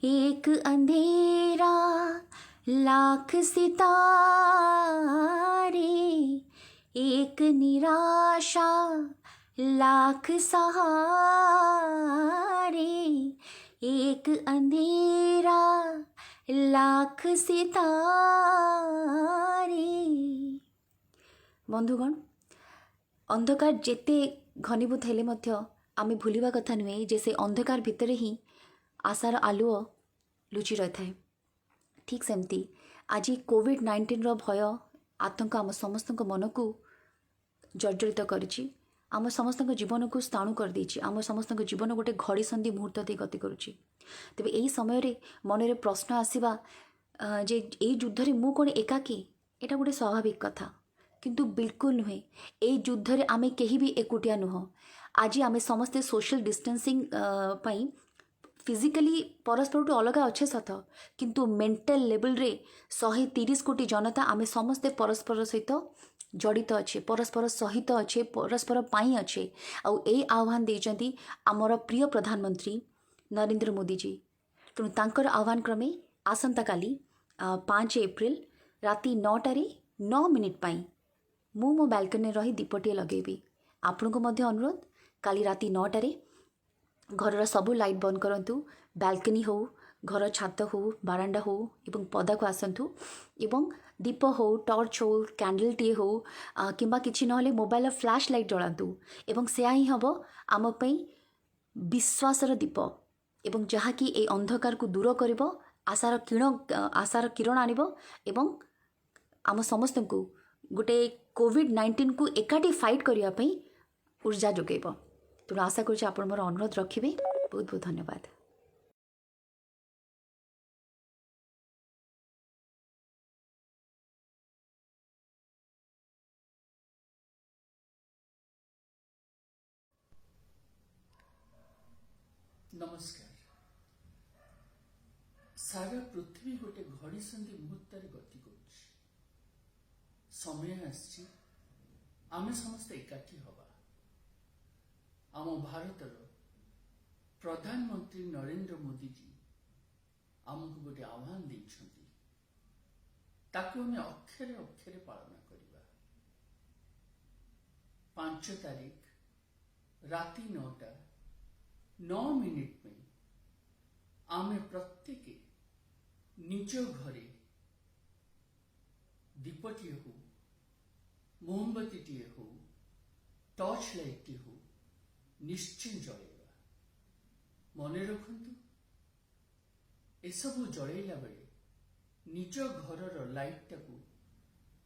एक अंधेरा लाख सितारे, एक निराशा लाख सहारे, एक अंधेरा लाख सितारे। बंधुगण, अंधकार जेते घनीभूत हेले मध्य आमे भूलिबा कथा नुहे जे से अंधकार भितर ही आशार आलुओ लुचि रही थाए। ठीक सेमती आज कोविड-19 भय आतंक आम समस्त मन को जर्जरित करिछि, आम समस्त जीवन को स्थाणु कर देछि, आम समस्त जीवन गोटे घड़ी संधि मुहूर्त दे गति करुछि। तेबे एही समय रे मनरे प्रश्न आसीबा जे एई युद्ध रे मु कोन एकाकी, एटा गोटे स्वाभाविक कथा, किंतु बिल्कुल नुहे। ए युद्ध रे आमे केही भी एकुटिया नुह। आज आमे समस्ते सोशल डिस्टेंसिंग पई फिजिकली परस्पर टू अलग अच्छे सत, किंतु मेंटल लेवल रे 130 कोटी जनता आमे समस्ते परस्पर सहित जड़ित अच्छे, परस्पर सहित अच्छे, परस्पर पाई अच्छे। आउ ए आह्वान देइचंती आमर प्रिय प्रधानमंत्री नरेंद्र मोदी जी। तेणु तांकर आह्वान क्रमे आसंता काली 5 एप्रिल राति 9:09 पाई मु मो बाल्कनी रही दीपटिए लगेबी। आपन को मध्य अनुरोध, काली राति 9टारे घर सबू लाइट बंद करंतु, बाल्कनी हो, घर छात हो, बारांडा हो एवं पदा को आसंतु एवं दीप हो, टॉर्च हो, कैंडल टी हो किंबा किछि नहले मोबाइल फ्लैश लाइट जलांतु एवं सेया ही हबो आम पई विश्वासर दीप एवं जहा कि ए अंधकार को दूर करिवो, आशार किरण आनिबो एवं आम समस्त को गोटे कोविड-19 को एकाठी फाइट करिया पई ऊर्जा जोगेबो। तेणु आशा करुच्छे आपण मोर अनुरोध रखिबे। बहुत बहुत धन्यवाद। नमस्कार। सारा पृथ्वी गोटे घड़ी संधि मुहूर्त गति करुछि। समय आछि आमे समस्त एकाठी हवा। आम भारतर प्रधानमंत्री नरेंद्र मोदी जी आमको गोटे आह्वान देइछंती, ताकू हमें अक्षरे अक्षरे पालन करिबा। 5 तारीख राति 9:09 में आमे प्रत्येक निज घरे दीपटी हो, मोमबत्ती हो, टॉर्च लाइट हो निश्चय जलैबा। मने रखंतु एसबू जलैला बेले निज घरर लाइट टाकू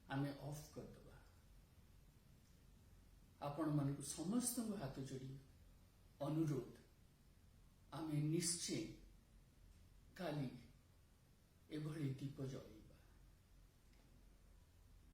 आमे ऑफ कर दबा। आपण माने को समस्त हाथ जोड़ी अनुरोध, आमे निश्चय काली एभली दीप जलैबा।